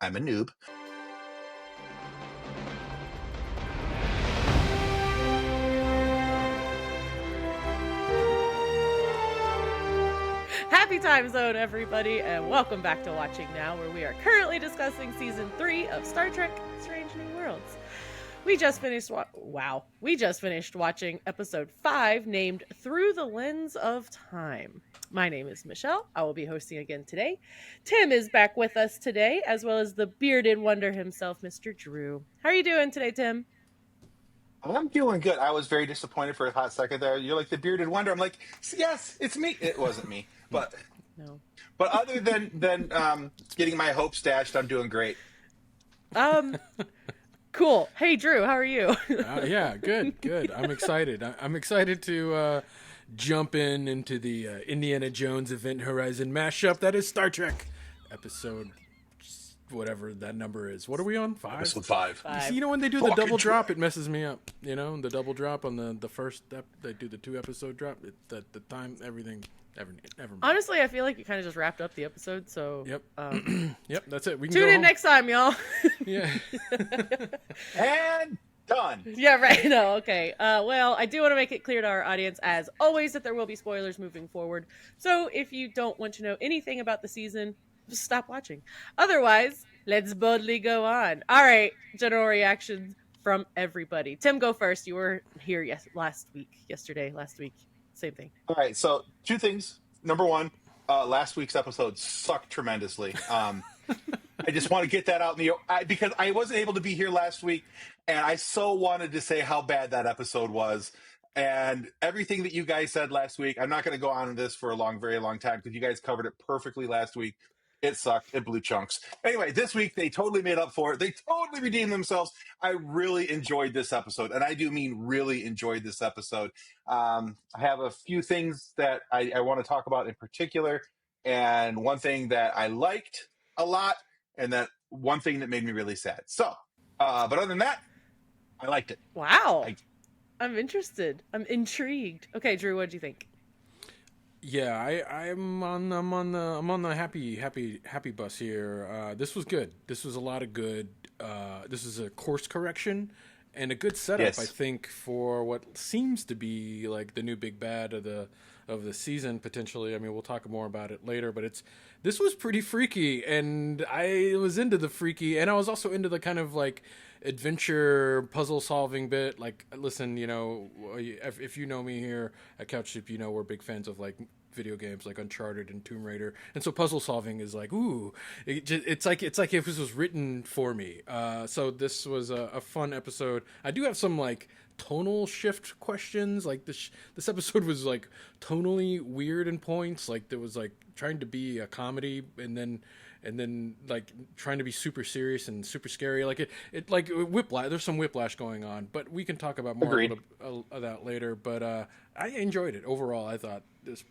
I'm a noob. Happy time zone, everybody, and welcome back to Watching Now, where we are currently discussing Season 3 of Star Trek Strange New Worlds. We just finished watching Episode 5, named Through the Lens of Time. My name is Michelle. I will be hosting again today. Tim is back with us today, as well as the bearded wonder himself, Mr. Drew. How are you doing today, Tim? I'm doing good. I was very disappointed for a hot second there. You're like the bearded wonder. I'm like, yes, it's me. It wasn't me, but No. other than getting my hopes dashed, I'm doing great. Cool. Hey, Drew, how are you? Yeah, good. I'm excited. I'm excited to jump into the Indiana Jones Event Horizon mashup that is Star Trek episode, whatever that number is. What are we on? 5? Episode 5. See, when they do the double drop, it messes me up. The double drop on the first step, they do the 2 episode drop. The time, everything. Never mind. Honestly, I feel like you kind of just wrapped up the episode, so... Yep. Yep, that's it. We can tune go in home. next time, y'all. Yeah. And done. Yeah, right. No, okay. Well, I do want to make it clear to our audience, as always, that there will be spoilers moving forward. So if you don't want to know anything about the season, just stop watching. Otherwise, let's boldly go on. All right, general reactions from everybody. Tim, go first. You were here last week. Same thing. All right, so 2 things. Number 1, last week's episode sucked tremendously. I just want to get that out in the because I wasn't able to be here last week, and I so wanted to say how bad that episode was. And everything that you guys said last week, I'm not going to go on this for a very long time because you guys covered it perfectly last week. It sucked. It blew chunks. Anyway, this week they totally made up for it. They totally redeemed themselves. I really enjoyed this episode, and I do mean really enjoyed this episode. I have a few things that I want to talk about in particular, and one thing that I liked a lot, and that one thing that made me really sad. So, but other than that, I liked it. Wow. I'm interested. I'm intrigued. Okay, Drew, what'd you think? Yeah, I'm on the happy bus here. This was good. This was a lot of good. This is a course correction and a good setup, Yes. I think, for what seems to be like the new big bad of the season potentially. I mean, we'll talk more about it later, but this was pretty freaky, and I was into the freaky, and I was also into the kind of like adventure puzzle solving bit. Like, listen, if you know me here at Couch Soup, we're big fans of like video games like Uncharted and Tomb Raider, and so puzzle solving is like, ooh, it's like if this was written for me. So this was a fun episode. I do have some like tonal shift questions. Like this episode was like tonally weird in points. Like there was like trying to be a comedy and then like trying to be super serious and super scary. Like it like whiplash. There's some whiplash going on, but we can talk about more of that later. But I enjoyed it overall. I thought this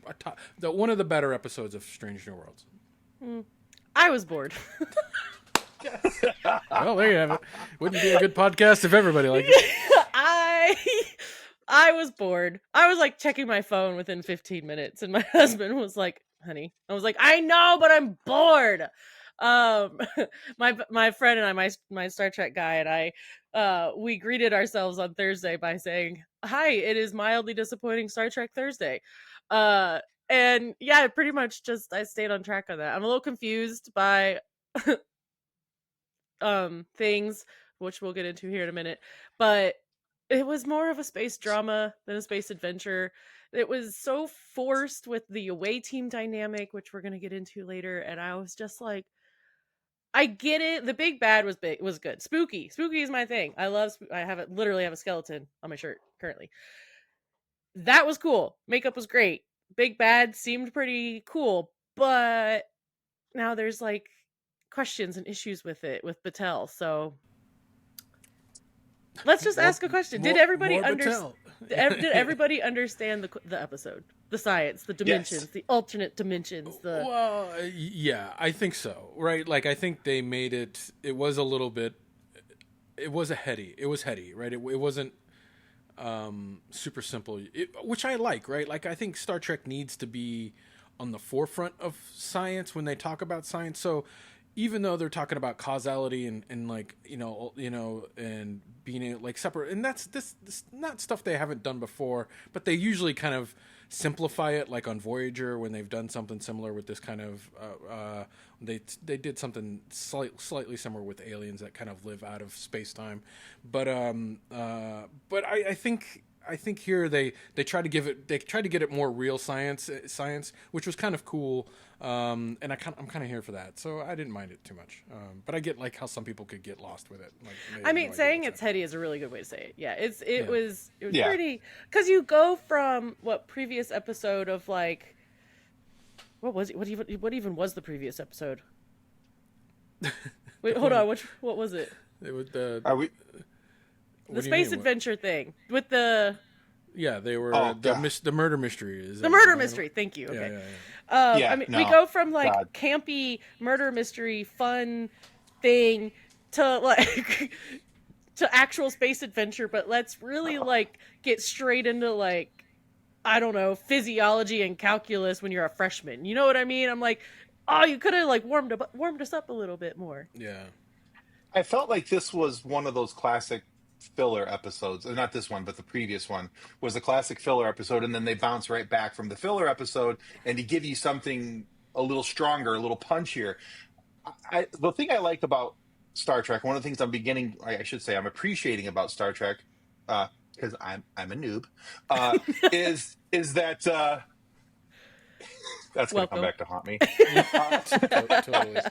one of the better episodes of Strange New Worlds. I was bored. Well, there you have it. Wouldn't be a good podcast if everybody liked it. I was bored. I was like checking my phone within 15 minutes, and my husband was like, honey. I was like, I know, but I'm bored. My friend and I, my Star Trek guy and I, we greeted ourselves on Thursday by saying, hi, it is mildly disappointing Star Trek Thursday. And yeah, pretty much just I stayed on track on that. I'm a little confused by things, which we'll get into here in a minute, but it was more of a space drama than a space adventure. It was so forced with the away team dynamic, which we're going to get into later, and I was just like, I get it. The big bad was good. Spooky is my thing. I literally have a skeleton on my shirt currently. That was cool. Makeup was great. Big bad seemed pretty cool, but now there's like questions and issues with it with Battelle. So let's just ask a question. Did everybody understand? Did everybody understand the episode, the science, the dimensions, the alternate dimensions? Well, yeah, I think so. Right? Like, I think they made it. It was a little bit. It was heady. Right? It wasn't super simple, which I like. Right? Like, I think Star Trek needs to be on the forefront of science when they talk about science. So even though they're talking about causality and like and being like separate, and that's this not stuff they haven't done before, but they usually kind of simplify it, like on Voyager when they've done something similar with this kind of they did something slightly similar with aliens that kind of live out of space time, but I think here they try to get it more real science, which was kind of cool, and I'm kind of here for that, so I didn't mind it too much. But I get like how some people could get lost with it. Like, I mean, saying it's heady is a really good way to say it. Yeah, it was Yeah. pretty, because you go from what previous episode of like, what was it? What even was the previous episode? Wait, hold on. What was it? It was Are we? The space adventure thing with the they were Oh, the murder mystery. the murder mystery. Thank you. Okay. Yeah, I mean, no. we go from like God. campy murder mystery fun thing to like to actual space adventure, but let's really like get straight into like, I don't know, physiology and calculus when you're a freshman. You know what I mean? I'm like, oh, you could have like warmed us up a little bit more. Yeah. I felt like this was one of those classic filler episodes. Not this one, but the previous one was a classic filler episode, and then they bounce right back from the filler episode and to give you something a little stronger, a little punchier. The thing I like about Star Trek, one of the things I should say I'm appreciating about Star Trek, because I'm a noob, is that that's going to come Welcome. back to haunt me. Totally.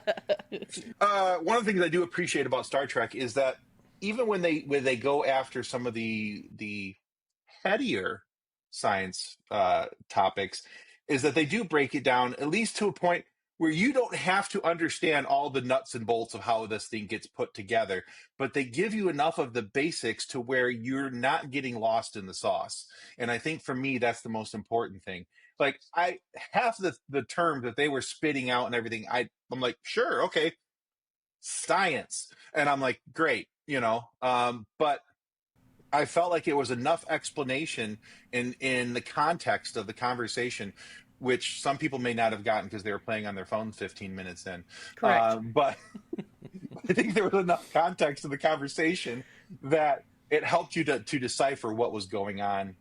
One of the things I do appreciate about Star Trek is that even when they go after some of the headier science topics, is that they do break it down at least to a point where you don't have to understand all the nuts and bolts of how this thing gets put together, but they give you enough of the basics to where you're not getting lost in the sauce. And I think for me, that's the most important thing. Like, half the terms that they were spitting out and everything, I'm like, sure, okay, science. And I'm like, great, but I felt like it was enough explanation in the context of the conversation, which some people may not have gotten because they were playing on their phones 15 minutes in. Correct. But I think there was enough context in the conversation that it helped you to decipher what was going on,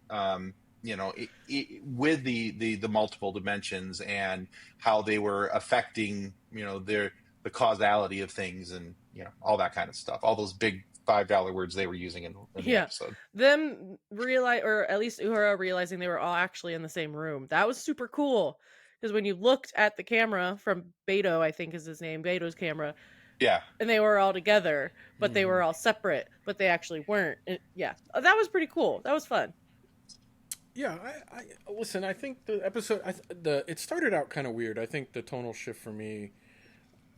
with the multiple dimensions and how they were affecting, the causality of things and, all that kind of stuff. All those big $5 words they were using in the episode. Them realize, or at least Uhura realizing they were all actually in the same room. That was super cool. Because when you looked at the camera from Beto, I think is his name, Beto's camera. Yeah. And they were all together, but they were all separate, but they actually weren't. Yeah. That was pretty cool. That was fun. Yeah, I listen. I think the episode, it started out kind of weird. I think the tonal shift for me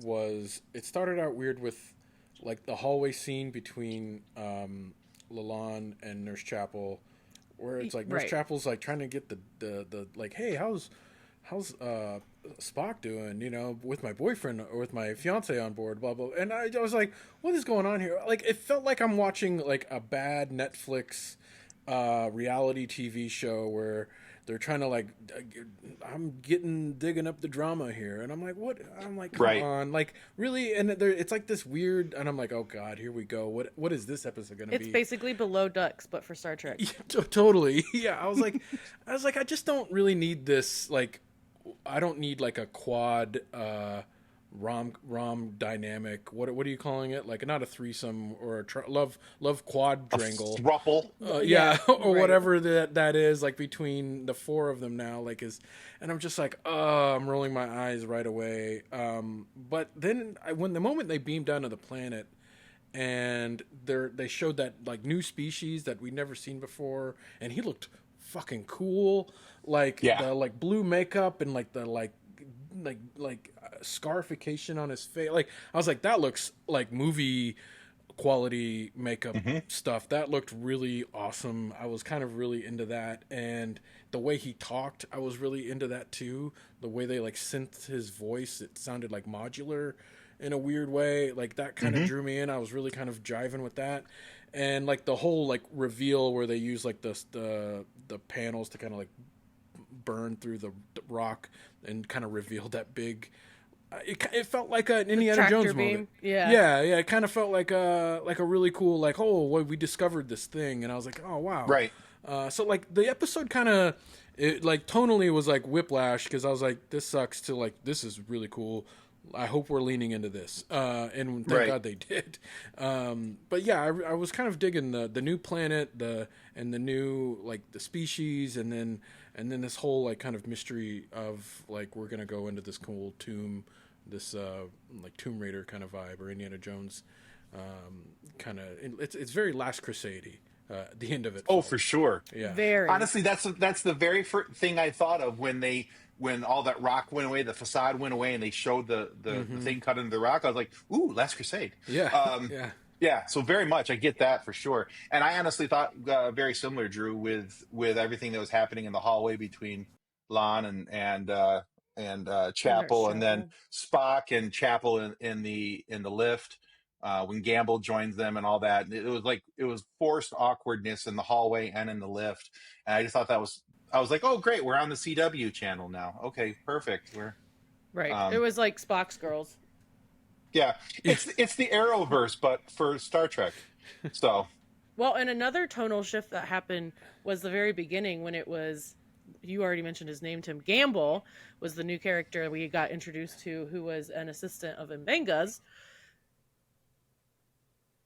was it started out weird with like the hallway scene between Lalonde and Nurse Chapel, where it's like Nurse Chapel's like trying to get the like, hey, how's Spock doing? With my boyfriend or with my fiance on board, blah blah. And I was like, what is going on here? Like, it felt like I'm watching like a bad Netflix reality TV show where they're trying to like, I'm digging up the drama here, and I'm like, what? I'm like, come on, like, really? And it's like this weird, and I'm like, oh god, here we go. What is this episode gonna be? It's basically Below Ducks, but for Star Trek. Yeah, totally. Yeah, I was like, I just don't really need this. Like, I don't need like a quad rom dynamic. What are you calling it? Like, not a threesome or a love quadrangle, thruple. Yeah, or whatever that is, like between the four of them now. Like, and I'm just like, oh, I'm rolling my eyes right away. But then when the moment they beamed down to the planet, and they showed that like new species that we'd never seen before, and he looked fucking cool, like the like blue makeup and like the like scarification on his face. Like, I was like, that looks like movie quality makeup stuff. That looked really awesome. I was kind of really into that, and the way he talked, I was really into that too. The way they like synthed his voice, it sounded like modular in a weird way. Like, that kind of drew me in. I was really kind of jiving with that. And like the whole like reveal where they use like the panels to kind of like burn through the rock and kind of reveal that big it felt like an Indiana tractor Jones beam. moment. Yeah. It kind of felt like a really cool, like, oh, well, we discovered this thing, and I was like, oh wow, Right. So like the episode kind of, like tonally was like whiplash, because I was like, this sucks, to like, this is really cool. I hope we're leaning into this, and thank God they did. But yeah, I was kind of digging the new planet, and the new, like, the species, and then this whole like kind of mystery of like, we're gonna go into this cool tomb, this like Tomb Raider kind of vibe, or Indiana Jones kind of. It's very Last Crusade. The end of it. Oh, for sure. Yeah. Very. Honestly, that's the very first thing I thought of when all that rock went away, the facade went away, and they showed the thing cut into the rock. I was like, ooh, Last Crusade. Yeah. Yeah, so very much, I get that for sure. And I honestly thought very similar, Drew, with everything that was happening in the hallway between Lon and Chapel, and then Spock and Chapel in the lift. When Gamble joins them and all that, it was forced awkwardness in the hallway and in the lift, and I just thought I was like, oh great, we're on the CW channel now. Okay, perfect. We're right. It was like Spock's girls. Yeah, it's the Arrowverse, but for Star Trek. So, well, and another tonal shift that happened was the very beginning, when it was, you already mentioned his name, Tim Gamble was the new character we got introduced to, who was an assistant of Mbenga's.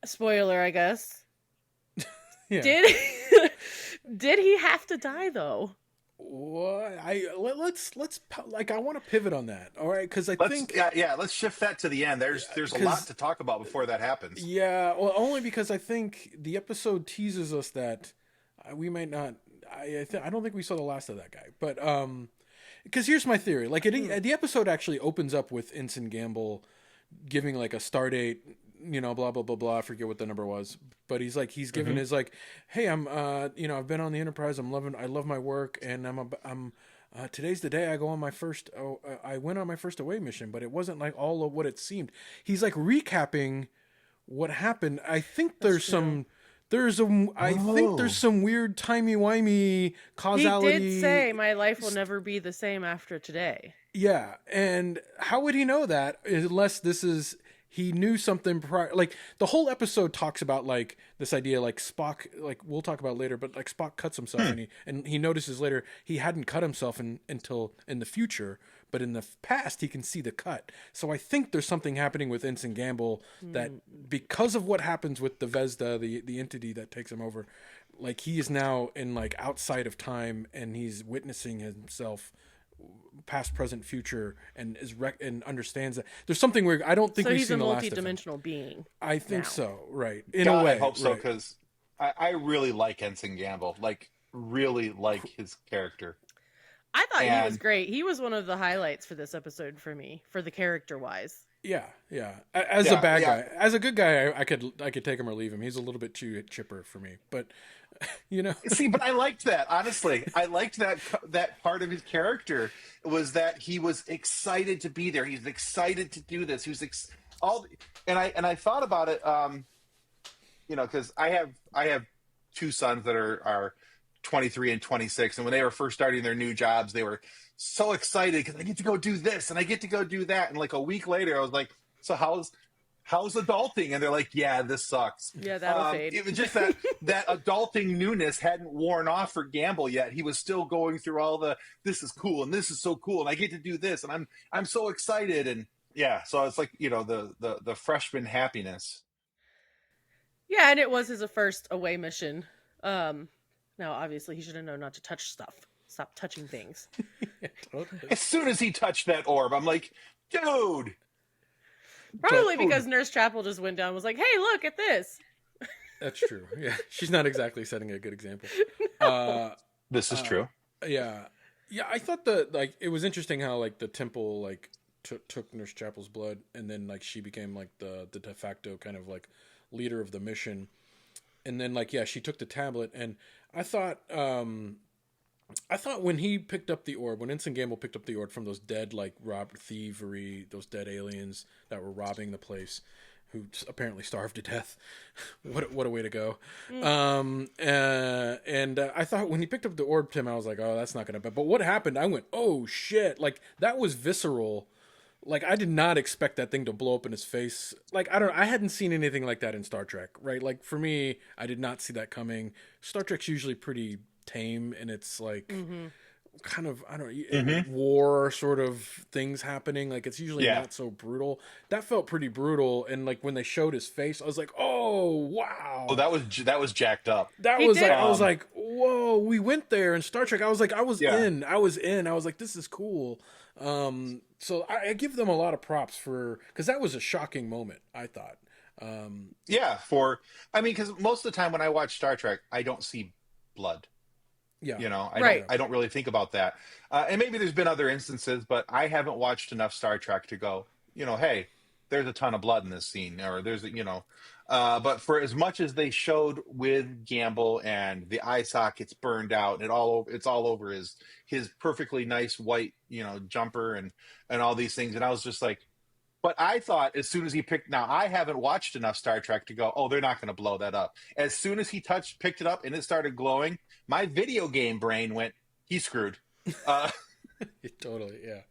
Spoiler, I guess. Yeah. Did he have to die though? What let's like, I want to pivot on that. All right, because let's shift that to the end. There's a lot to talk about before that happens. Yeah, well, only because I think the episode teases us that we might not. I don't think we saw the last of that guy, but because here's my theory. Like, the episode actually opens up with Ensign Gamble giving like a star date, blah blah blah blah. I forget what the number was, but he's giving his like, hey, I'm I've been on the Enterprise. I love my work, and I'm today's the day I go on my first. I went on my first away mission, but it wasn't like all of what it seemed. He's like recapping what happened. I think there's some weird timey-wimey causality. He did say, my life will never be the same after today. Yeah, and how would he know that unless he knew something prior? Like, the whole episode talks about like this idea, like Spock, like we'll talk about later, but like Spock cuts himself and he notices later he hadn't cut himself until in the future, but in the past he can see the cut. So I think there's something happening with Ensign Gamble that because of what happens with the Vesda, the entity that takes him over, like he is now in like outside of time, and he's witnessing himself past, present, future, and and understands that there's something where I don't think we've seen the last of him. So he's a multi-dimensional being. I think now. so, right? In a way, I hope so, right. because I really like Ensign Gamble, like really like his character. I thought he was great. He was one of the highlights for this episode for me, for the character-wise. Yeah. As a bad guy, as a good guy, I could take him or leave him. He's a little bit too chipper for me, but See, but I liked that, honestly. I liked that part of his character was that he was excited to be there. He's excited to do this. He was and I thought about it, because I have two sons that are 23 and 26, and when they were first starting their new jobs, they were so excited because I get to go do this and I get to go do that. And like a week later, I was like, so how's adulting? And they're like, yeah, this sucks. Yeah, that'll fade. It was just that adulting newness hadn't worn off for Gamble yet. He was still going through all this is cool and this is so cool and I get to do this and I'm so excited. And yeah, so it's like, the freshman happiness. Yeah, and it was his first away mission. Now, obviously, he should have known not to touch stuff. Stop touching things. Yeah, totally. As soon as he touched that orb, I'm like, dude. Probably because Nurse Chapel just went down and was like, hey, look at this. That's true. Yeah, she's not exactly setting a good example. This is true. Yeah. I thought it was interesting how like the temple like took Nurse Chapel's blood, and then like she became like the de facto kind of like leader of the mission. And then she took the tablet, and I thought when he picked up the orb, when Ensign Gamble picked up the orb from those dead, like, thievery, those dead aliens that were robbing the place, who apparently starved to death. What a way to go. And I thought when he picked up the orb, Tim, I was like, oh, that's not going to... But what happened? I went, oh, shit. Like, that was visceral. Like, I did not expect that thing to blow up in his face. Like, I hadn't seen anything like that in Star Trek, right? Like, for me, I did not see that coming. Star Trek's usually pretty tame, and it's like kind of, I don't know, war sort of things happening. Like, it's usually not so brutal. That felt pretty brutal, and like when they showed his face, I was like, oh wow. Oh, that was jacked up. That He was did. like, I was like, whoa, we went there in Star Trek. I was like, I was Yeah. in. I was like, this is cool. So I give them a lot of props because that was a shocking moment, I thought. Yeah, because most of the time when I watch Star Trek, I don't see blood. Yeah. I don't really think about that. And maybe there's been other instances, but I haven't watched enough Star Trek to go, hey, there's a ton of blood in this scene, or but for as much as they showed with Gamble and the eye sockets burned out, and it's all over his perfectly nice white, jumper and all these things. And I was just like, but I thought as soon as he now I haven't watched enough Star Trek to go, oh, they're not going to blow that up. As soon as he picked it up and it started glowing, my video game brain went, he's screwed. Totally, yeah.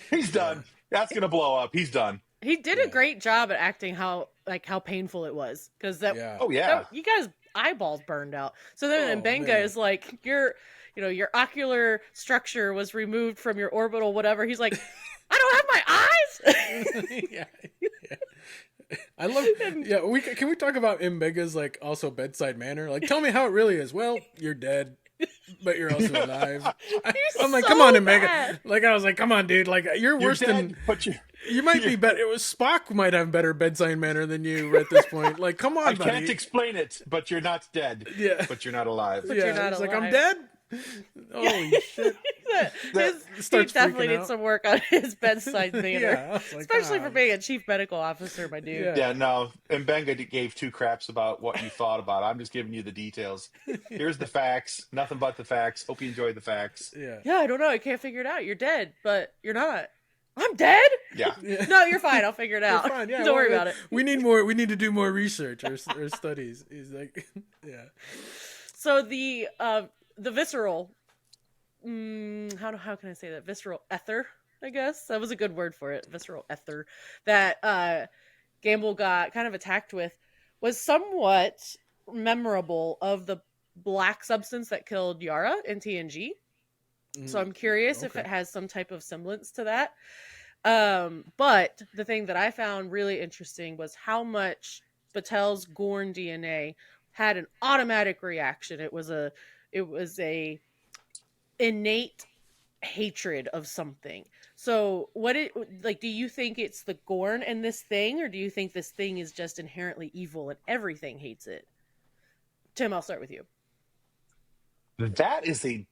He's done. That's going to blow up. He's done. He did a great job at acting how painful it was, because Oh yeah, you guys' eyeballs burned out. So then Mbenga man. is like, your ocular structure was removed from your orbital whatever. He's like, I don't have my eyes. yeah. I love. Yeah, can we talk about Mbenga's like also bedside manner? Like, tell me how it really is. Well, you're dead, but you're also alive. I'm like, so come on, Mbenga. bad. Like, I was like, come on, dude. Like, you're worse dead, than. but You might be better. It was Spock might have better bedside manner than you at this point. Like, come on, I buddy. can't explain it, but you're not dead. Yeah. But you're not alive. But you're not It's like, alive. I'm dead. Holy shit! He starts definitely freaking needs out. some work on his bedside manner. Yeah, I was like, Especially for "God." being a chief medical officer, my dude. Yeah. Yeah, no. And Benga gave two craps about what you thought about it. I'm just giving you the details. Here's the facts. Nothing but the facts. Hope you enjoyed the facts. Yeah. Yeah, I don't know. I can't figure it out. You're dead, but you're not. I'm dead? Yeah. Yeah. No, you're fine. I'll figure it out. You're fine. Yeah, Don't worry about it. We need more. We need to do more research or studies. He's like, yeah. So the visceral, how can I say that? Visceral ether, I guess that was a good word for it. Visceral ether that Gamble got kind of attacked with was somewhat memorable of the black substance that killed Yara in TNG. So I'm curious if it has some type of semblance to that. But the thing that I found really interesting was how much Batel's Gorn DNA had an automatic reaction. It was a innate hatred of something. So do you think it's the Gorn in this thing, or do you think this thing is just inherently evil and everything hates it? Tim, I'll start with you. That is a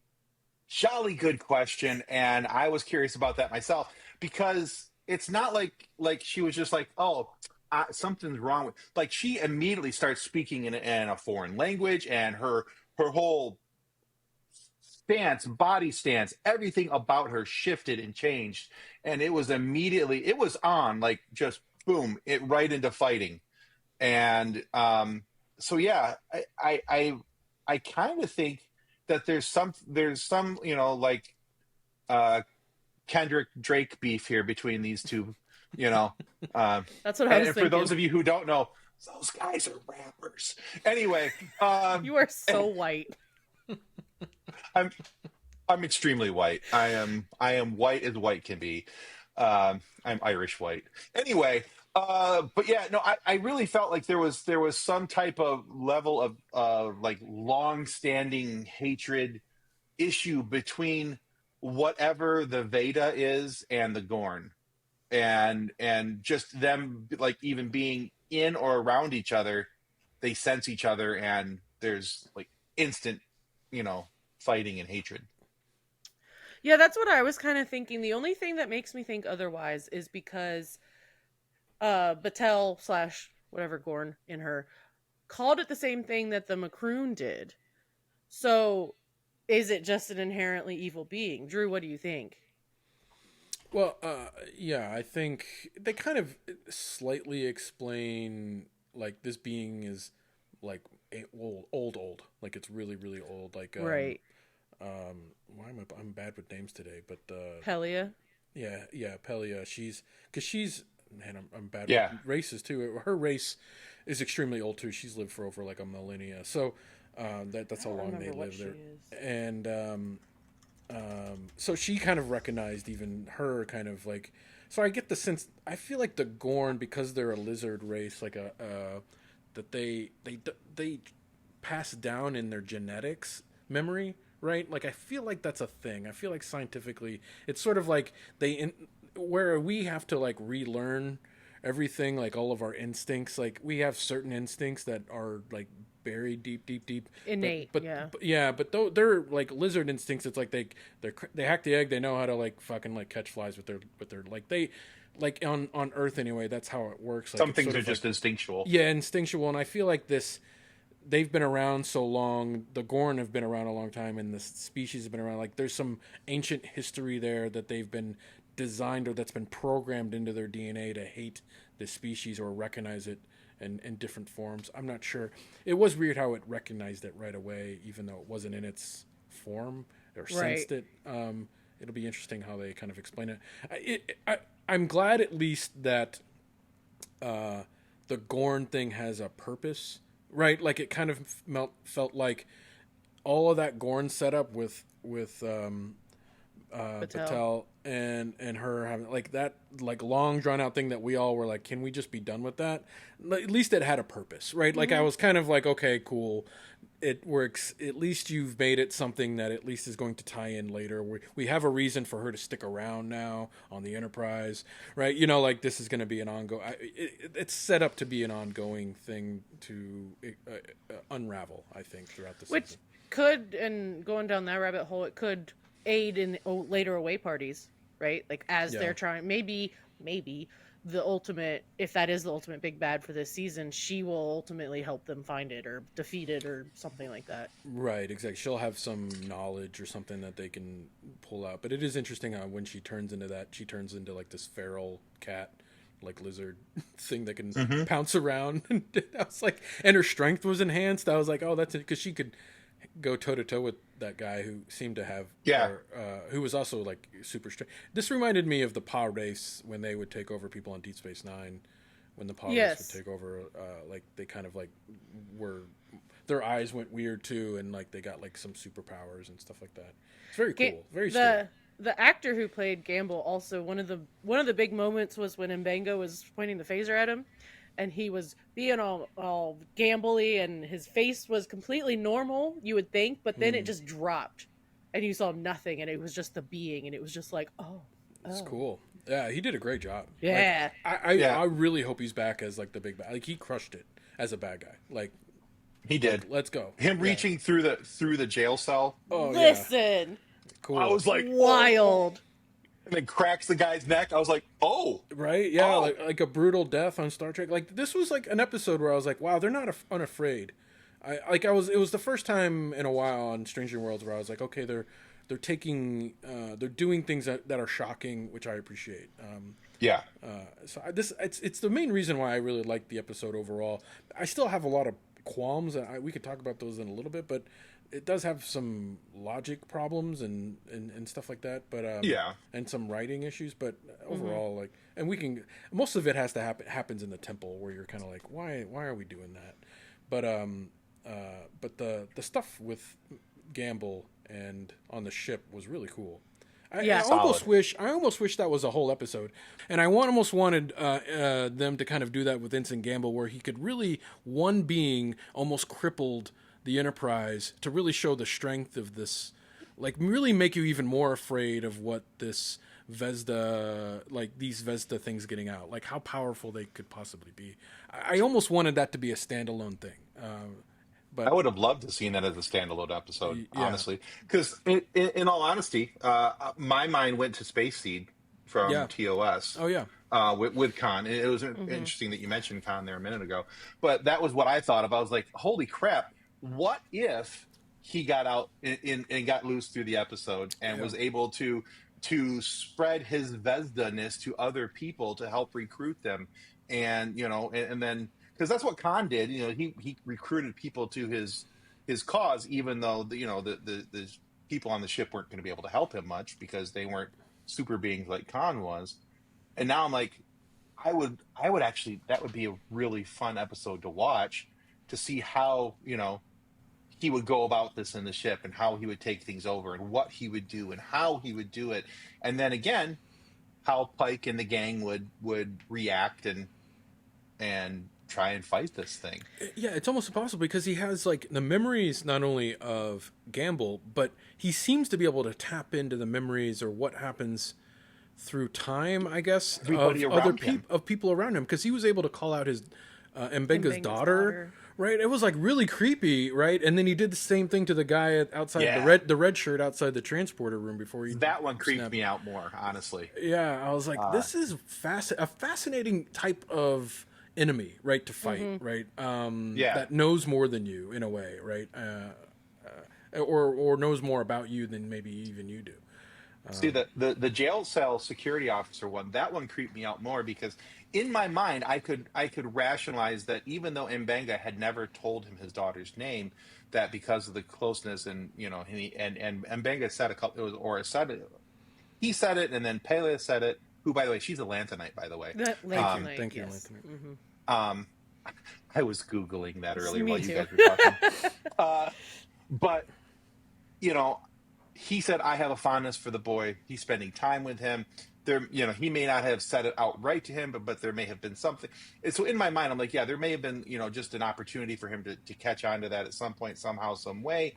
jolly good question, and I was curious about that myself, because it's not like she was just like, oh, something's wrong with, like, she immediately starts speaking in a foreign language, and her whole body stance, everything about her shifted and changed, and it was on, like, just boom, it right into fighting. And so yeah, I kind of think that there's some like Kendrick Drake beef here between these two, That's what I was thinking. For those of you who don't know, those guys are rappers. Anyway, You are so white. I'm extremely white. I am white as white can be. I'm Irish white. Anyway, but yeah, no, I really felt like there was some type of level of like long-standing hatred issue between whatever the Veda is and the Gorn, and just them, like, even being in or around each other, they sense each other, and there's like instant, fighting and hatred. Yeah, that's what I was kind of thinking. The only thing that makes me think otherwise is because Batel / whatever Gorn in her called it the same thing that the Macroon did. So is it just an inherently evil being? Drew, what do you think? Well, yeah, I think they kind of slightly explain, like, this being is like old, like it's really, really old. Like, Right. why am I'm bad with names today? But Pelia. yeah, Pelia. She's man, I'm bad with Yeah. races too. Her race is extremely old too. She's lived for over like a millennia. So that's I how don't long they remember what live she there. is. And so she kind of recognized even her kind of like. So I get the sense. I feel like the Gorn, because they're a lizard race, like that they pass down in their genetics memory, right? Like I feel like that's a thing. I feel like scientifically, it's sort of like where we have to like relearn everything, like all of our instincts. Like we have certain instincts that are like buried deep. Innate, But yeah. yeah, but though they're like lizard instincts. It's like they hack the egg. They know how to like fucking like catch flies with their like they like on Earth anyway. That's how it works. Like Some it's things sort are of just like, instinctual. yeah, instinctual. And I feel like they've been around so long. The Gorn have been around a long time, and the species have been around. Like there's some ancient history there that they've been designed or that's been programmed into their DNA to hate the species or recognize it in different forms. I'm not sure. It was weird how it recognized it right away, even though it wasn't in its form or Right. sensed it. It'll be interesting how they kind of explain it. I'm glad at least that the Gorn thing has a purpose, right? Like it kind of felt like all of that Gorn setup with Batel and her having like that like long drawn out thing that we all were like, can we just be done with that? At least it had a purpose, right? Like I was kind of like, okay, cool. It works. At least you've made it something that at least is going to tie in later. We have a reason for her to stick around now on the Enterprise, right? You know, like this is going to be an ongoing. It's set up to be an ongoing thing to unravel. I think throughout the Which season. could, and going down that rabbit hole, it could aid in later away parties, right? Like as they're trying, maybe the ultimate, if that is the ultimate big bad for this season, she will ultimately help them find it or defeat it or something like that. Right, exactly. She'll have some knowledge or something that they can pull out. But it is interesting how when she turns into that, she turns into like this feral cat, like lizard thing that can pounce around. I was like, and her strength was enhanced. I was like, oh, that's it, because she could go toe to toe with that guy who seemed to have, who was also like super strong. This reminded me of the PA race when they would take over people on Deep Space Nine, when the PA race would take over. Like they kind of like were, their eyes went weird too, and like they got like some superpowers and stuff like that. It's very cool, very scary. The actor who played Gamble also one of the big moments was when Mbenga was pointing the phaser at him, and he was being all gambly, and his face was completely normal, you would think, but then it just dropped, and you saw nothing, and it was just the being, and it was just like, It's cool. Yeah, he did a great job. Yeah, like, I really hope he's back as like the big bad. Like he crushed it as a bad guy. Like He did. let's go. Him reaching through the jail cell. Oh, listen, cool. I was like, wild. And then cracks the guy's neck. I was like, oh, right, yeah, like a brutal death on Star Trek. Like this was like an episode where I was like, wow, they're not unafraid. It was the first time in a while on Stranger Worlds where I was like, okay, they're doing things that are shocking, which I appreciate. So it's the main reason why I really liked the episode overall. I still have a lot of qualms, and we could talk about those in a little bit, but it does have some logic problems and stuff like that. But and some writing issues. But overall, like, and most of it has to happens in the temple where you're kind of like, why are we doing that? But the stuff with Gamble and on the ship was really cool. I almost wish that was a whole episode, and I almost wanted them to kind of do that with Ensign Gamble, where he could really, one being almost crippled the Enterprise to really show the strength of this, like really make you even more afraid of what this Vesda, like these Vesda things getting out, like how powerful they could possibly be. I almost wanted that to be a standalone thing. But I would have loved to have seen that as a standalone episode, honestly. Because in all honesty, my mind went to Space Seed from TOS. Oh, yeah. With Khan. It was interesting that you mentioned Khan there a minute ago. But that was what I thought of. I was like, holy crap, what if he got out and got loose through the episode and was able to spread his Vesda-ness to other people to help recruit them? And, and then... Because that's what Khan did. He recruited people to his cause, even though the people on the ship weren't going to be able to help him much because they weren't super beings like Khan was. And now I'm like, I would actually, that would be a really fun episode to watch, to see how, he would go about this in the ship, and how he would take things over, and what he would do and how he would do it. And then again, how Pike and the gang would react and try and fight this thing. Yeah, it's almost impossible because he has like the memories not only of Gamble, but he seems to be able to tap into the memories or what happens through time, I guess, Everybody of around him. of people around him, because he was able to call out his Mbenga's daughter. Right, it was like really creepy, right? And then he did the same thing to the guy outside the red shirt outside the transporter room before he. That one creeped me out more, honestly. Yeah, I was like, this is a fascinating type of enemy, right? To fight, right? That knows more than you in a way, right? Or knows more about you than maybe even you do. See, the jail cell security officer one, that one creeped me out more, because in my mind I could rationalize that even though Mbenga had never told him his daughter's name, that because of the closeness, and and Mbenga said said it, he said it, and then Pelia said it, who, by the way, she's a Lanthanite, by the way. Lanthanite, thank you, yes. Lanthanite. I was Googling that earlier Me while too. you guys were talking. But he said, I have a fondness for the boy. He's spending time with him. There, he may not have said it outright to him, but there may have been something. And so in my mind, I'm like, yeah, there may have been, just an opportunity for him to catch on to that at some point, somehow, some way.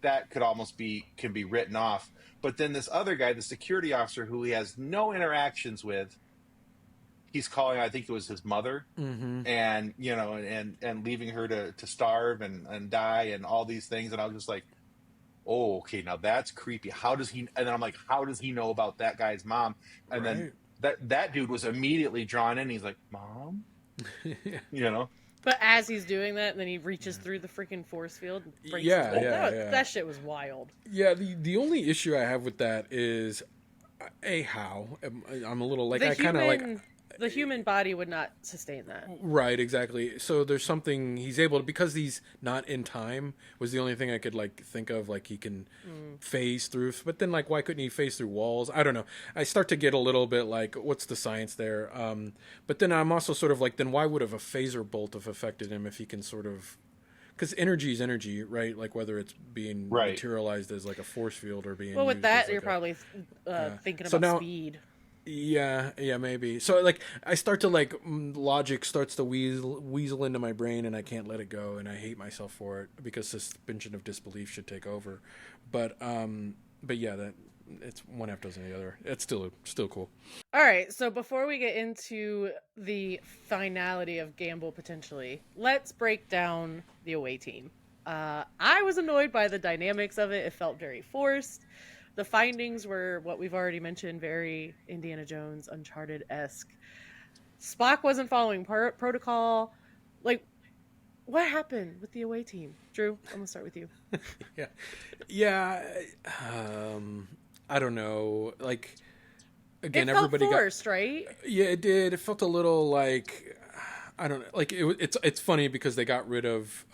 That could almost can be written off. But then this other guy, the security officer, who he has no interactions with, he's calling, I think it was his mother, and and leaving her to starve and die and all these things. And I was just like, oh, okay, now that's creepy. How does he? And then I'm like, how does he know about that guy's mom? And then that dude was immediately drawn in. He's like, Mom, But as he's doing that, and then he reaches through the freaking force field. And breaks that shit was wild. Yeah, the only issue I have with that is, how I'm a little like, I kind of like. The human body would not sustain that. Right, exactly. So there's something he's able to, because he's not in time, was the only thing I could like think of, like he can phase through. But then like, why couldn't he phase through walls? I don't know. I start to get a little bit like, what's the science there? But then I'm also sort of like, then why would have a phaser bolt have affected him if he can sort of, because energy is energy, right? Like whether it's being materialized as like a force field or being. Well, with used that, as like you're probably thinking So about now, speed. Yeah, maybe. So like, I start to like, logic starts to weasel into my brain, and I can't let it go, and I hate myself for it, because suspension of disbelief should take over. But yeah, that it's one half dozen the other. It's still cool. All right, so before we get into the finality of Gamble potentially, let's break down the away team. I was annoyed by the dynamics of it. It felt very forced. The findings were what we've already mentioned, very Indiana Jones, Uncharted-esque. Spock wasn't following protocol. Like, what happened with the away team? Drew, I'm going to start with you. Yeah. I don't know. Like, again, it felt everybody forced, right? Yeah, it did. It felt a little like, I don't know. Like, it's funny because they got rid of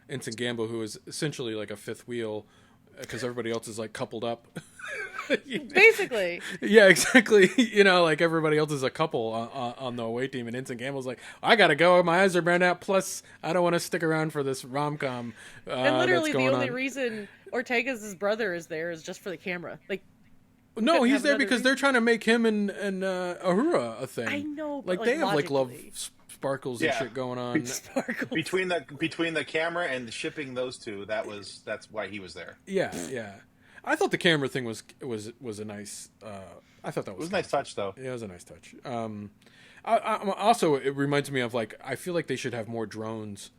Ensign Gamble, who is essentially like a fifth wheel, because everybody else is like coupled up. Basically. Yeah, exactly. Like everybody else is a couple on the away team, and Ensign Gamble's like, I gotta go. My eyes are burned out. Plus, I don't want to stick around for this rom-com. And literally, the only reason Ortega's brother is there is just for the camera. Like, no, he's there because they're trying to make him and Uhura a thing. I know, but like they have like love sparkles and shit going on. Sparkles. Between the camera and shipping those two, that's why he was there. Yeah. I thought the camera thing was a nice. I thought that was a nice touch, though. Yeah, it was a nice touch. Also, it reminds me of like, I feel like they should have more drones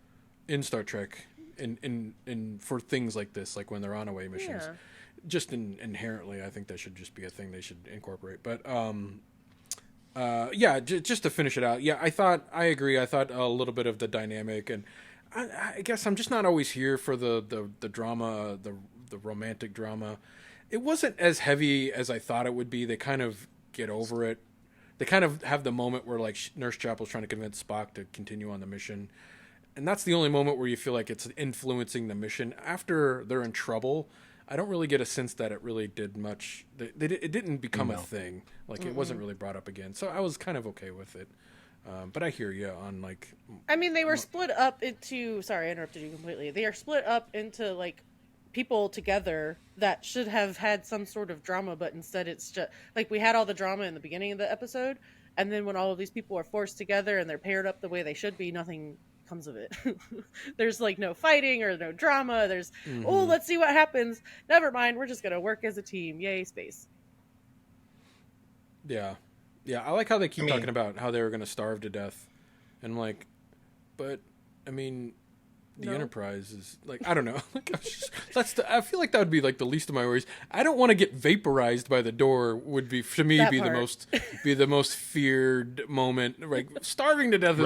in Star Trek in for things like this, like when they're on away missions. Yeah. Just inherently, I think that should just be a thing they should incorporate. But just to finish it out, I agree. I thought a little bit of the dynamic, and I guess I'm just not always here for the drama, the romantic drama. It wasn't as heavy as I thought it would be. They kind of get over it. They kind of have the moment where like Nurse Chapel's trying to convince Spock to continue on the mission, and that's the only moment where you feel like it's influencing the mission. After they're in trouble, I don't really get a sense that it really did much. It didn't become a No. thing. Like, it wasn't really brought up again. So I was kind of okay with it. But I hear you on, like... I mean, they were split up into... Sorry, I interrupted you completely. They are split up into, like, people together that should have had some sort of drama, but instead it's just... Like, we had all the drama in the beginning of the episode, and then when all of these people are forced together and they're paired up the way they should be, nothing comes of it. There's, like, no fighting or no drama. There's, oh, let's see what happens. Never mind, we're just gonna work as a team. Yay, space. Yeah. Yeah, I like how they keep talking about how they were going to starve to death. And I'm like, but, I mean, the Enterprise is, like, I don't know. Like, I feel like that would be, like, the least of my worries. I don't want to get vaporized by the door would be, to me, be the most feared moment. Like, starving to death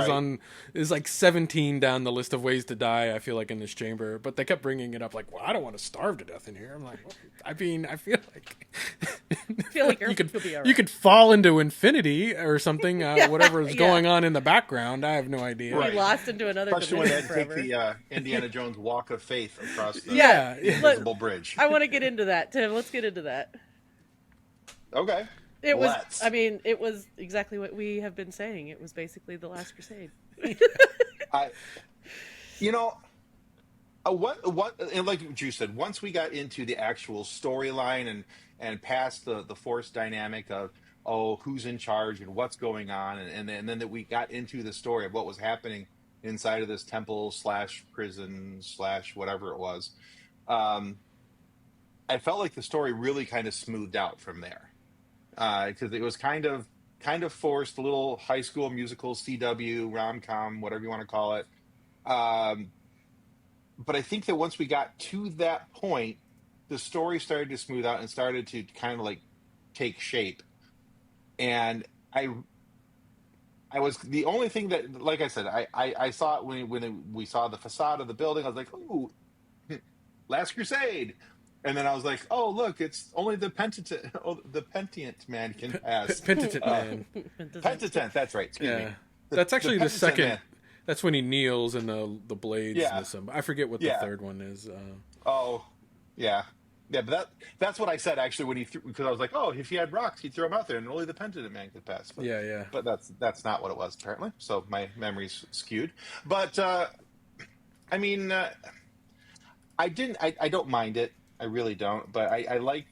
is like 17 down the list of ways to die, I feel like, in this chamber. But they kept bringing it up, like, well, I don't want to starve to death in here. I'm like, well, I mean, I feel like... you could fall into infinity or something, whatever is going on in the background. I have no idea. Right. Lost into another Especially when they dimension had to forever. take the Indiana Jones Walk of Faith across the invisible bridge. I want to get into that, Tim. Let's get into that. Okay. It was exactly what we have been saying. It was basically The Last Crusade. And like you said, once we got into the actual storyline and past the force dynamic of who's in charge and what's going on, and then that we got into the story of what was happening inside of this temple / prison / whatever it was, I felt like the story really kind of smoothed out from there, because it was kind of forced, a little high school musical, CW rom-com, whatever you want to call it. But I think that once we got to that point, the story started to smooth out and started to kind of like take shape. And I was the only thing that, like I said, I saw it when we saw the facade of the building. I was like, "Ooh, Last Crusade," and then I was like, "Oh, look, it's only the penitent man can pass." Penitent man. Penitent. That's right. Excuse me. That's actually the second. Man. That's when he kneels and the blades. Yeah. And I forget what the third one is. But that's what I said actually when he threw, because I was like, oh, if he had rocks, he'd throw them out there, and only the penitent man could pass. But, But that's not what it was apparently. So my memory's skewed. But I mean, I don't mind it. I really don't. But I like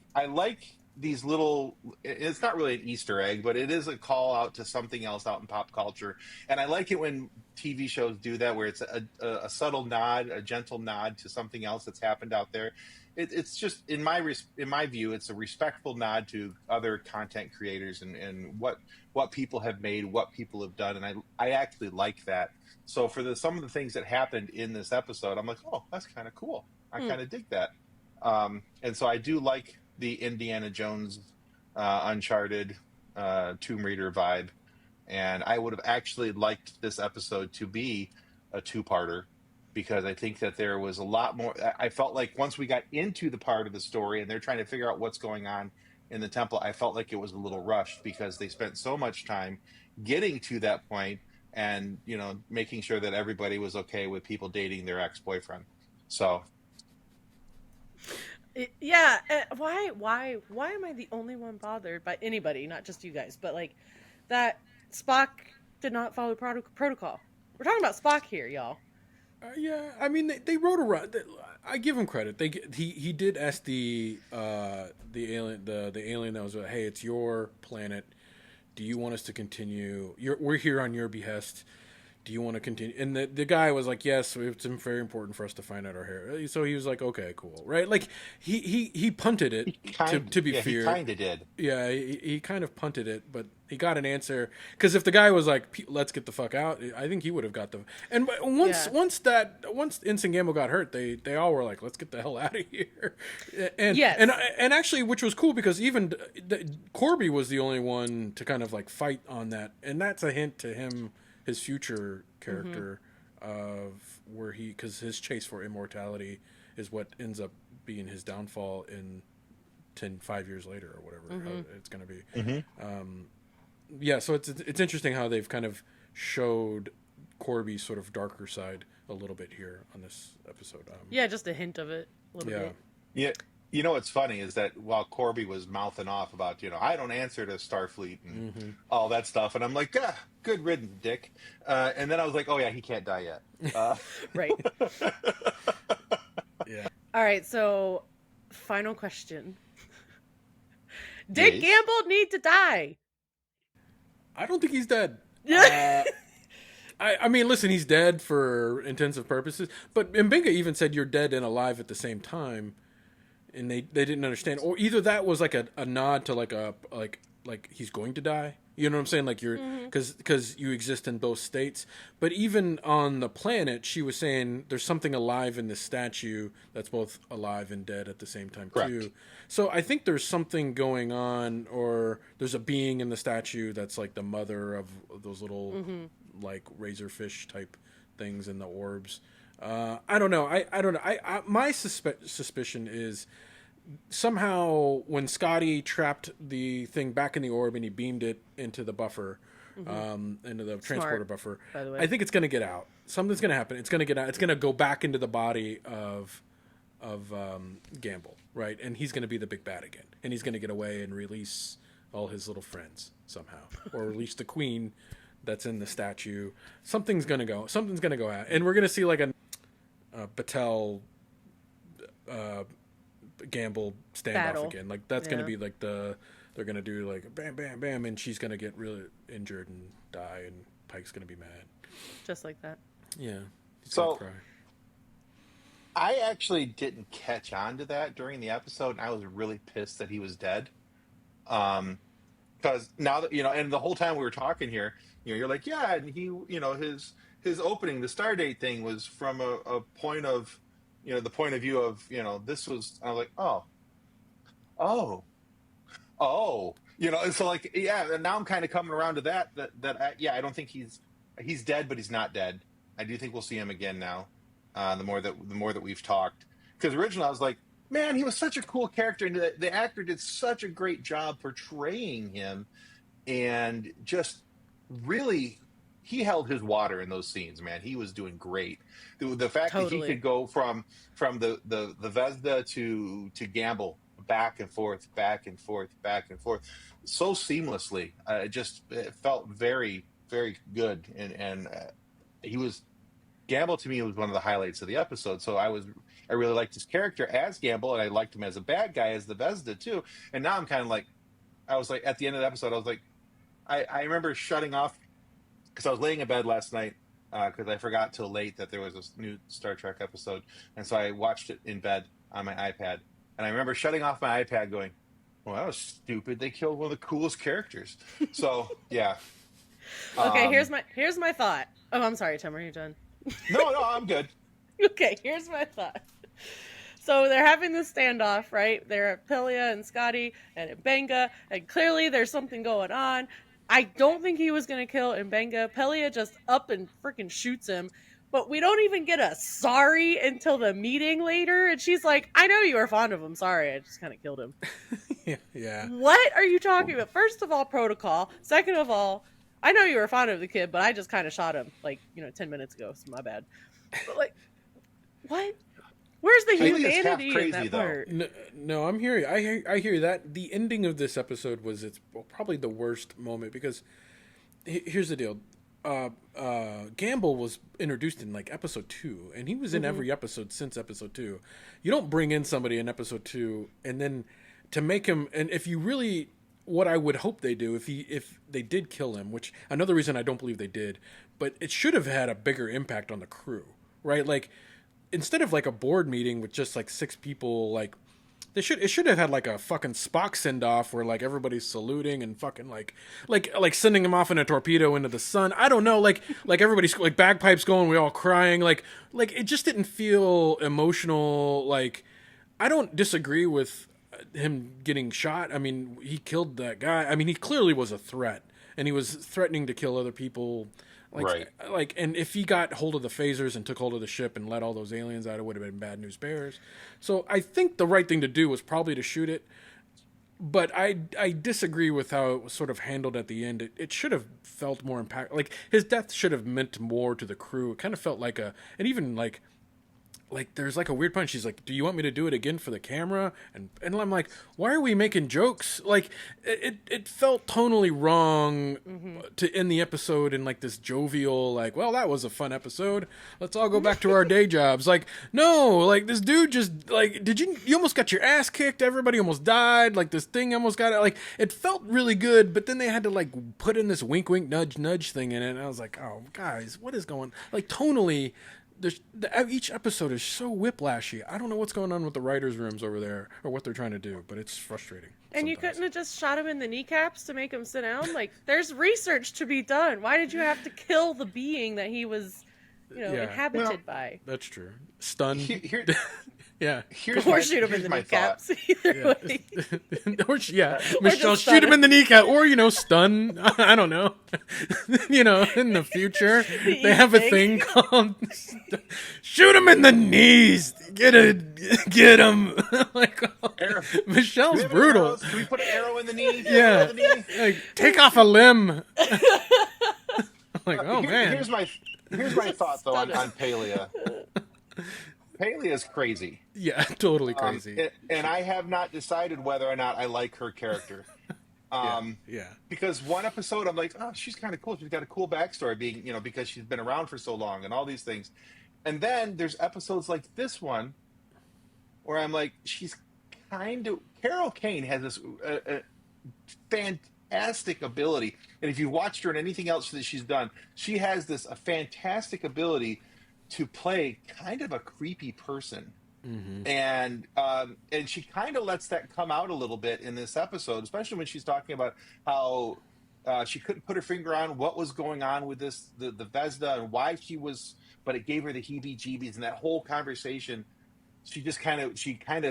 these little. It's not really an Easter egg, but it is a call out to something else out in pop culture, and I like it when TV shows do that, where it's a subtle nod, a gentle nod to something else that's happened out there. It's just in my view, it's a respectful nod to other content creators and what people have made, what people have done, and I actually like that. So for some of the things that happened in this episode, I'm like, oh, that's kind of cool. I kind of dig that, and so I do like the Indiana Jones, Uncharted, Tomb Raider vibe, and I would have actually liked this episode to be a two-parter, because I think that there was a lot more. I felt like once we got into the part of the story and they're trying to figure out what's going on in the temple, I felt like it was a little rushed because they spent so much time getting to that point and, making sure that everybody was okay with people dating their ex-boyfriend. So. Yeah. Why am I the only one bothered by anybody, not just you guys, but like that Spock did not follow protocol? We're talking about Spock here, y'all. Yeah, I mean they wrote around. I give him credit. He did ask the alien that was, hey, it's your planet. Do you want us to continue? We're here on your behest. Do you want to continue? And the guy was like, yes, it's very important for us to find out our hair. So he was like, okay, cool, right? Like he punted it. To be fair, he kind of did. Yeah, he kind of punted it, but he got an answer. Because if the guy was like, let's get the fuck out, I think he would have got the. And once Ensign Gamble got hurt, they all were like, let's get the hell out of here. And actually, which was cool because even Corby was the only one to kind of like fight on that, and that's a hint to him. His future character of where because his chase for immortality is what ends up being his downfall in 5 years later or whatever it's going to be. So it's interesting how they've kind of showed Corby's sort of darker side a little bit here on this episode. Just a hint of it a little bit. Yeah. You know what's funny is that while Corby was mouthing off about, I don't answer to Starfleet and Mm-hmm. all that stuff, and I'm like, good riddance, Dick. And then I was like, oh yeah, he can't die yet. Right. Yeah. All right, so final question. Did Yes. Gamble need to die? I don't think he's dead. Yeah. I mean, listen, he's dead for intensive purposes, but Mbenga even said you're dead and alive at the same time, and they didn't understand, or either that was like a nod to like he's going to die. You know what I'm saying? Like you're because you exist in both states. But even on the planet, she was saying there's something alive in this statue that's both alive and dead at the same time Correct. too. So I think there's something going on, or there's a being in the statue that's like the mother of those little like razorfish type things in the orbs. I don't know. I don't know. My suspicion is somehow when Scotty trapped the thing back in the orb and he beamed it into the buffer, into the transporter buffer, by the way. I think it's going to get out. Something's going to happen. It's going to get out. It's going to go back into the body of Gamble, right? And he's going to be the big bad again. And he's going to get away and release all his little friends somehow, or release the queen that's in the statue. Something's going to go out, and we're going to see like a Battelle Gamble standoff Battle. again. Like that's going Yeah. to be like they're going to do like bam, bam, bam, and she's going to get really injured and die, and Pike's going to be mad. Just like that. Yeah. He's So- gonna cry. I actually didn't catch on to that during the episode, and I was really pissed that he was dead. Because now that and the whole time we were talking here, you're like, yeah, and he, his opening, the Stardate thing was from a point of, the point of view of, this was. I was like, oh, and so like, yeah, and now I'm kind of coming around to that I don't think he's dead, but he's not dead. I do think we'll see him again now. The more that we've talked, because originally I was like, man, he was such a cool character, and the actor did such a great job portraying him, and just really, he held his water in those scenes. Man, he was doing great. The fact that he could go from the Vesda to Gamble back and forth, so seamlessly, it felt very, very good, and he was. Gamble to me was one of the highlights of the episode. So I really liked his character as Gamble, and I liked him as a bad guy as the Vesda too. And now I'm kind of like, I was like at the end of the episode, I was like, I remember shutting off because I was laying in bed last night because I forgot till late that there was a new Star Trek episode, and so I watched it in bed on my iPad. And I remember shutting off my iPad, going, "Well, that was stupid. They killed one of the coolest characters." So yeah. Okay, here's my thought. Oh, I'm sorry, Tim. Are you done? No, I'm good. Okay, here's my thought. So they're having this standoff, right? They're Pelia and Scotty and Mbenga, and clearly there's something going on. I don't think he was going to kill Mbenga. Pelia just up and freaking shoots him. But we don't even get a sorry until the meeting later. And she's like, I know you were fond of him. Sorry, I just kind of killed him. Yeah. What are you talking about? First of all, protocol. Second of all, I know you were fond of the kid, but I just kind of shot him, 10 minutes ago. So my bad. But, what? Where's the I think it's half humanity in crazy, that though. part? No, I'm hearing. I hear that. The ending of this episode was probably the worst moment because here's the deal. Gamble was introduced in like episode 2, and he was in every episode since episode 2. You don't bring in somebody in episode 2 and then to make him. And if you really, what I would hope they do if they did kill him, which another reason I don't believe they did, but it should have had a bigger impact on the crew, right? Like instead of like a board meeting with just like 6 people, like it should have had like a fucking Spock send off where like everybody's saluting and fucking like sending him off in a torpedo into the sun. I don't know, like everybody's like bagpipes going, we all crying, like it just didn't feel emotional. Like I don't disagree with him getting shot. I mean, he killed that guy. I mean, he clearly was a threat, and he was threatening to kill other people. Right. And if he got hold of the phasers and took hold of the ship and let all those aliens out, it would have been bad news bears. So I think the right thing to do was probably to shoot it. But I disagree with how it was sort of handled at the end. It should have felt more impact. Like his death should have meant more to the crew. It kind of felt like and even like like there's like a weird punch. She's like, "Do you want me to do it again for the camera?" And I'm like, "Why are we making jokes?" Like it felt tonally wrong to end the episode in like this jovial, like, "Well, that was a fun episode. Let's all go back to our day jobs." Like, no, like this dude just like, you almost got your ass kicked. Everybody almost died. Like this thing almost got it. Like it felt really good, but then they had to like put in this wink, wink, nudge, nudge thing in it, and I was like, "Oh, guys, what is going?" Like tonally. Each episode is so whiplashy. I don't know what's going on with the writers' rooms over there or what they're trying to do, but it's frustrating. And you couldn't have just shot him in the kneecaps to make him sit down? Like, there's research to be done. Why did you have to kill the being that he was, inhabited by? That's true. Stun. Yeah. Or shoot him in the kneecaps. Either way. Michelle, shoot him in the kneecap. Or, stun. I don't know. In the future, they have a thing called shoot him in the knees. Get him. Like, Michelle's brutal. Can we put an arrow in the knee? Yeah. Like, take off a limb. Like, oh, man. Here's my thought, though, on Pelia. Pelia's crazy. Yeah, totally crazy. And I have not decided whether or not I like her character. Yeah. Because one episode I'm like, oh, she's kind of cool. She's got a cool backstory, being because she's been around for so long and all these things. And then there's episodes like this one where I'm like, she's kind of Carol Kane has this fantastic ability, and if you watched her in anything else that she's done, she has a fantastic ability to play kind of a creepy person. And she kind of lets that come out a little bit in this episode, especially when she's talking about how she couldn't put her finger on what was going on with the Vesda and why but it gave her the heebie-jeebies, and that whole conversation, she kind of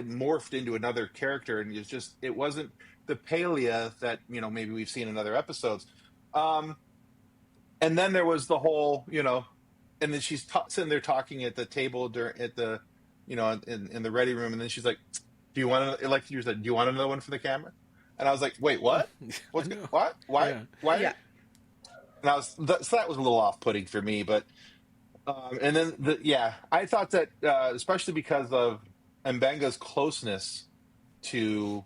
morphed into another character, and it wasn't the Pelia that maybe we've seen in other episodes. And then there was the whole and then she's sitting there talking at the table at the in the ready room, and then she's like, "Do you want to like you said? Do you want another one for the camera?" And I was like, "Wait, what? What? Why? Yeah. Why?" Yeah. And so that was a little off-putting for me, but and then I thought that especially because of Mbenga's closeness to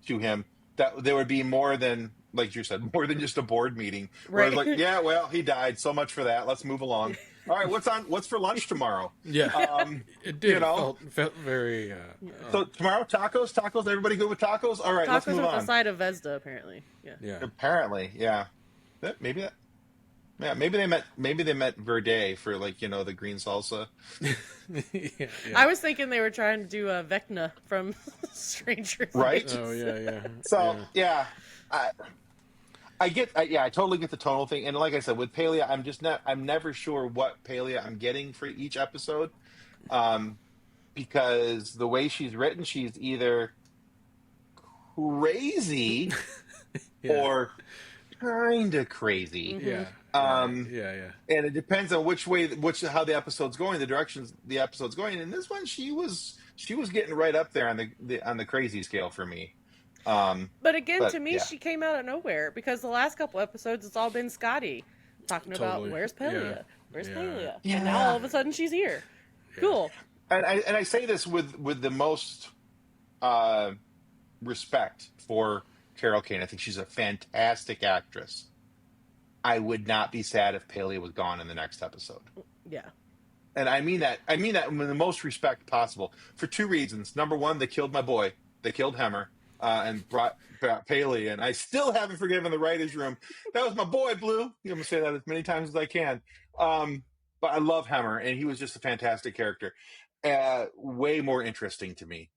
him, that there would be more than, like you said, more than just a board meeting. Where I was like, yeah, well, he died. So much for that. Let's move along. All right, what's for lunch tomorrow? Yeah, it did. Felt very. So tomorrow, tacos. Everybody good with tacos? All right, let's move on. Tacos with a side of Vesda, apparently. Yeah. Apparently, yeah. Maybe that. Yeah, maybe they met Verde for the green salsa. Yeah. I was thinking they were trying to do Vecna from Stranger Things. Right? Oh yeah. So yeah. I totally get the tonal thing, and like I said, with Pelia, I'm never sure what Pelia I'm getting for each episode, because the way she's written, she's either crazy or kind of crazy. Yeah. And it depends on how the episode's going, the directions the episode's going. And this one, she was getting right up there on the crazy scale for me. But again, to me, she came out of nowhere, because the last couple episodes, it's all been Scotty talking about where's Pelia, Pelia, and now all of a sudden she's here. Yeah. Cool. And I say this with the most respect for Carol Kane. I think she's a fantastic actress. I would not be sad if Pelia was gone in the next episode. Yeah. And I mean that with the most respect possible, for two reasons. Number one, they killed my boy. They killed Hemmer. And brought Pelia, and I still haven't forgiven the writers' room. That was my boy, Blue. I'm gonna say that as many times as I can. But I love Hemmer, and he was just a fantastic character. Way more interesting to me.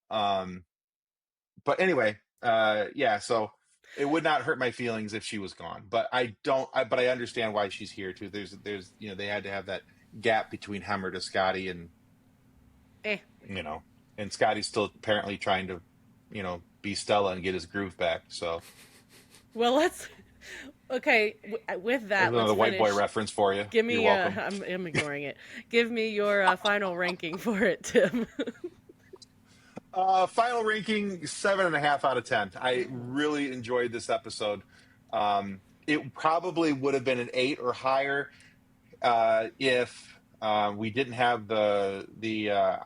But anyway, so it would not hurt my feelings if she was gone. But but I understand why she's here too. There's they had to have that gap between Hemmer to Scotty, and and Scotty's still apparently trying to be Stella and get his groove back. So, well, with that, another white boy reference for you. Give me, You're welcome. I'm ignoring it. Give me your final ranking for it, Tim. Final ranking 7.5 out of 10. I really enjoyed this episode. It probably would have been an 8 or higher if We didn't have the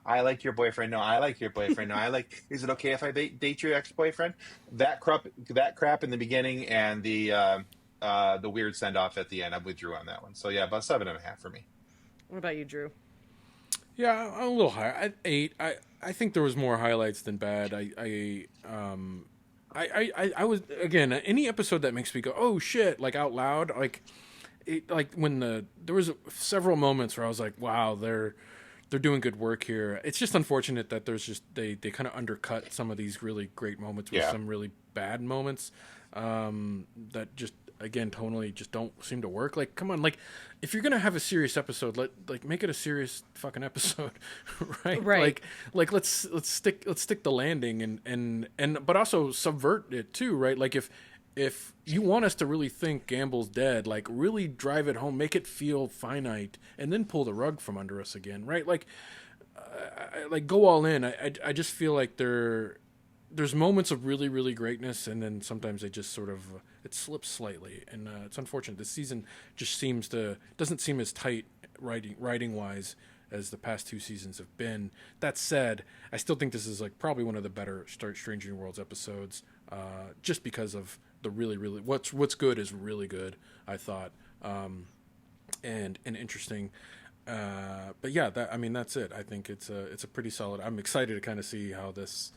I like your boyfriend. No, I like your boyfriend. No, I like. Is it okay if I date your ex boyfriend? That crap in the beginning, and the weird send off at the end. I withdrew on that one. So yeah, about 7.5 for me. What about you, Drew? Yeah, I'm a little higher. At 8. I think there was more highlights than bad. I was, again, any episode that makes me go, oh shit, like out loud, like when there was several moments where I was like, wow, they're doing good work here. It's just unfortunate that there's just they kind of undercut some of these really great moments with some really bad moments that just, again, tonally just don't seem to work. Like, come on, like if you're gonna have a serious episode, make it a serious fucking episode, right? Right. Like let's stick the landing and but also subvert it too, right? Like if you want us to really think Gamble's dead, like really drive it home, make it feel finite, and then pull the rug from under us again, right? Like go all in. I just feel like there's moments of really, really greatness, and then sometimes they just sort of it slips slightly, and it's unfortunate. This season just doesn't seem as tight writing wise as the past 2 seasons have been. That said, I still think this is like probably one of the better Stranger New Worlds episodes, just because of the really, really what's good is really good, I thought, and interesting. But yeah, that's it. I think it's a pretty solid. I'm excited to kind of see how this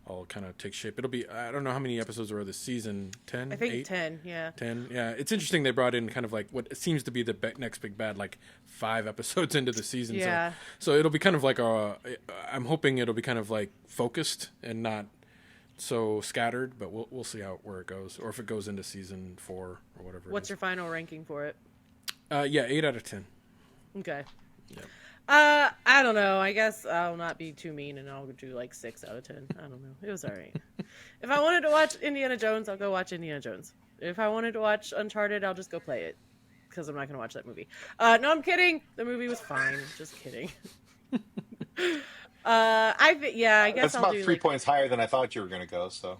all kind of takes shape. It'll be, I don't know how many episodes there are this season. 10? I think 8? 10. Yeah. 10. Yeah, it's interesting they brought in kind of like what seems to be the next big bad, like 5 episodes into the season. Yeah. So it'll be kind of like I'm hoping it'll be kind of like focused and not so scattered, but we'll see where it goes, or if it goes into season 4 or whatever. What's your final ranking for it? Yeah, 8 out of 10. Okay. Yeah. I don't know. I guess I'll not be too mean and I'll do like 6 out of 10. I don't know. It was all right. If I wanted to watch Indiana Jones, I'll go watch Indiana Jones. If I wanted to watch Uncharted, I'll just go play it because I'm not going to watch that movie. No, I'm kidding. The movie was fine. Just kidding. I guess That's I'll about do 3 like... points higher than I thought you were going to go. So,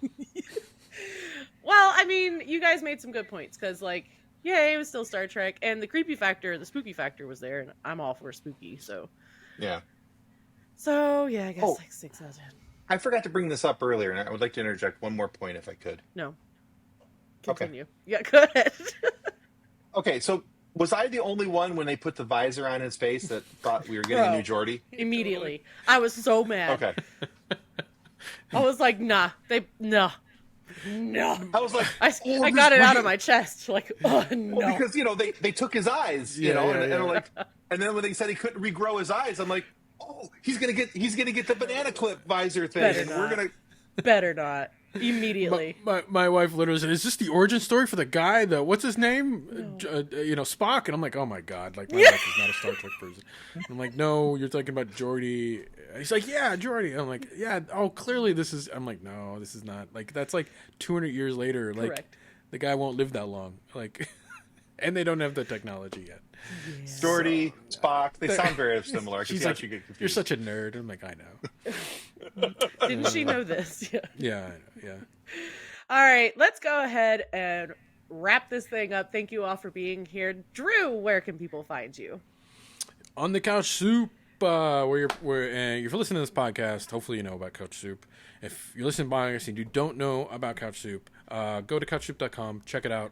Well, I mean, you guys made some good points because, like, yeah, it was still Star Trek, and the creepy factor, the spooky factor was there, and I'm all for spooky. So, yeah. So yeah, I guess like 6 out of 10. I forgot to bring this up earlier, and I would like to interject one more point if I could. No. Continue. Okay. Yeah, go ahead. Okay, so was I the only one when they put the visor on his face that thought we were getting a new Geordi? Immediately. I was so mad. Okay. I was like, no. I was like, I got it out of my chest. Like, oh no. Well, because they took his eyes, and then when they said he couldn't regrow his eyes, I'm like, oh, he's gonna get the banana clip visor thing, better not. Immediately. My wife literally said, "Is this the origin story for the guy? What's his name? No. Spock?" And I'm like, "Oh my god!" Like my wife is not a Star Trek person. I'm like, "No, you're talking about Geordi." He's like, "Yeah, Geordi." I'm like, "Yeah." Oh, clearly this is. I'm like, "No, this is not." Like that's like 200 years later. Like Correct. The guy won't live that long. Like, and they don't have the technology yet. Yeah. Geordi, Spock, they sound very similar. She's like, "You're such a nerd." I'm like, "I know." Didn't she know this? Yeah. Yeah, I know. Yeah. All right, let's go ahead and wrap this thing up. Thank you all for being here. Drew, where can people find you? On the Couch Soup, if you're listening to this podcast, hopefully you know about Couch Soup. If you're listening to podcast and you don't know about Couch Soup, go to couchsoup.com, check it out.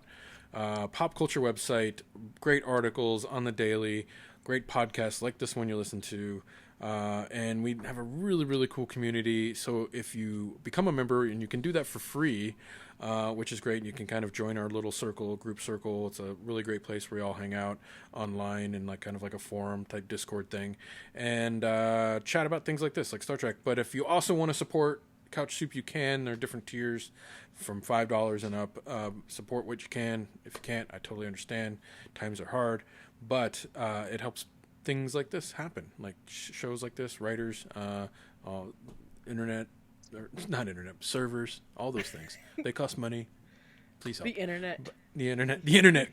Pop culture website, great articles on the daily, great podcasts like this one you listen to. And we have a really, really cool community. So if you become a member, and you can do that for free, which is great. You can kind of join our little group circle. It's a really great place where we all hang out online and like kind of like a forum type Discord thing and chat about things like this, like Star Trek. But if you also want to support Couch Soup, you can. There are different tiers from $5 and up. Support what you can. If you can't, I totally understand. Times are hard, but it helps things like this happen, like shows like this, writers, internet, or not internet, servers, all those things. They cost money. Please help. The internet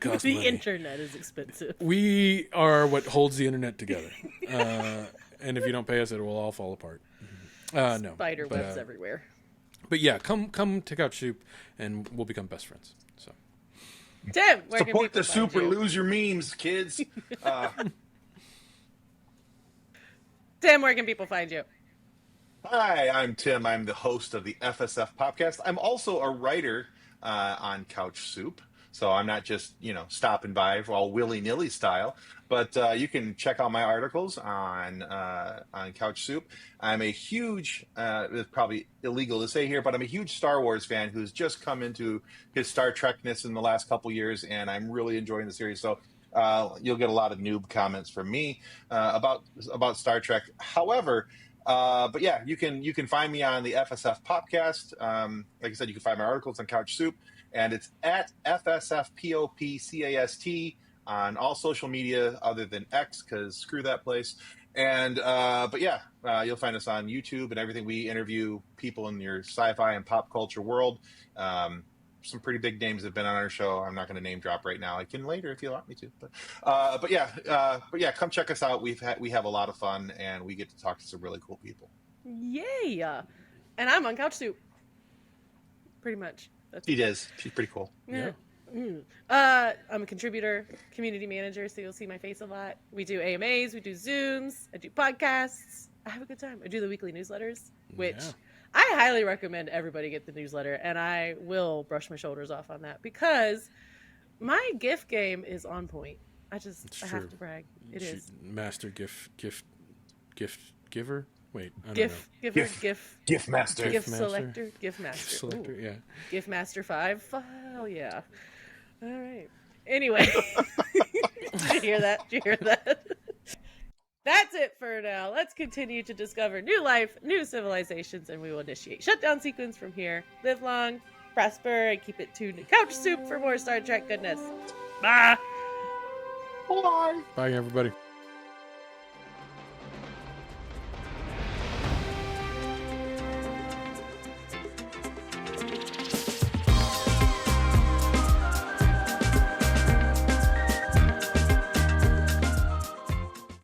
costs money. The internet is expensive. We are what holds the internet together. And if you don't pay us, it will all fall apart. No. Spider webs everywhere. But yeah, come to Couch Soup and we'll become best friends. So Tim, where support can the soup or you? lose your memes, kids. Tim, where can people find you? Hi, I'm Tim. I'm the host of the FSF podcast. I'm also a writer on Couch Soup. So I'm not just, stopping by for all willy-nilly style, but you can check out my articles on Couch Soup. I'm a huge, it's probably illegal to say here, but I'm a huge Star Wars fan who's just come into his Star Trekness in the last couple years, and I'm really enjoying the series. So you'll get a lot of noob comments from me about Star Trek. However, but yeah, you can find me on the FSF podcast. Like I said, you can find my articles on Couch Soup, and it's at FSFPOPCAST on all social media other than X, because screw that place. And but yeah, you'll find us on YouTube and everything. We interview people in your sci-fi and pop culture world. Some pretty big names have been on our show. I'm not going to name drop right now. I can later if you want me to. But yeah, come check us out. We have a lot of fun, and we get to talk to some really cool people. Yay! And I'm on Couch Soup. Pretty much. She is. She's pretty cool. Yeah. I'm a contributor, community manager, so you'll see my face a lot. We do AMAs, we do Zooms, I do podcasts. I have a good time. I do the weekly newsletters, which I highly recommend everybody get the newsletter, and I will brush my shoulders off on that because my GIF game is on point. I have to brag. It is. Master gift giver? Wait, I don't GIF know. giver, GIF master. GIF selector, GIF master. Selector, Ooh. yeah. GIF master 5. Hell yeah. All right. Anyway. Did you hear that? That's it for now. Let's continue to discover new life, new civilizations, and we will initiate shutdown sequence from here. Live long, prosper, and keep it tuned to Couch Soup for more Star Trek goodness. Bye! Bye. Bye, everybody.